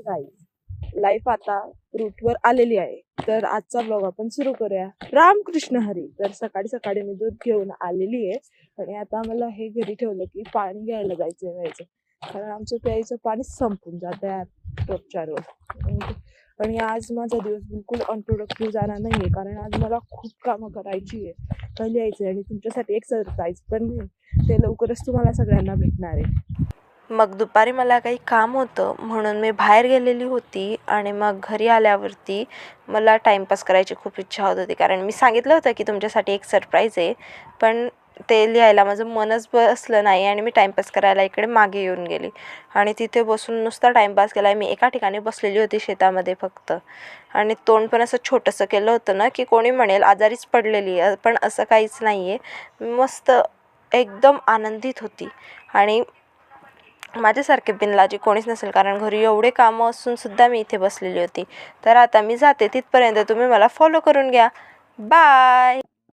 Guys, life आता रूटवर आलेली आहे. तर आजचा ब्लॉग आपण सुरू करूया. रामकृष्ण हरी. तर सकाळी सकाळी मी दूध घेऊन आलेली आहे आणि आता मला हे घरी ठेवलं की पाणी घ्यायला जायचं कारण आमचं प्यायचं पाणी संपून जातं यार रोजच्या रोज. आणि आज माझा दिवस बिलकुल अनप्रोडक्टिव्ह जाणार नाहीये कारण आज मला खूप कामं करायची आहे, लिहायचं आहे आणि तुमच्यासाठी एक सरप्राईज पण आहे, ते लवकरच तुम्हाला सगळ्यांना भेटणार आहे. मग दुपारी मला काही काम होतं म्हणून मी बाहेर गेलेली होती आणि मग घरी आल्यावरती मला टाईमपास करायची खूप इच्छा होत होती कारण मी सांगितलं होतं की तुमच्यासाठी एक सरप्राईज आहे. पण ते लिहायला माझं मनच बसलं नाही आणि मी टाईमपास करायला इकडे मागे येऊन गेली आणि तिथे बसून नुसता टाईमपास केला. मी एका ठिकाणी बसलेली होती शेतामध्ये फक्त, आणि तोंड पण असं छोटंसं केलं होतं ना की कोणी म्हणेल आजारीच पडलेली आहे, पण असं काहीच नाही आहे. मस्त एकदम आनंदित होती आणि माझ्यासारखे बिनलाजी कोणीच नसेल कारण घरी एवढे कामं असून सुद्धा मी इथे बसलेली होती. तर आता मी जाते, तिथपर्यंत तुम्ही मला फॉलो करून घ्या. बाय.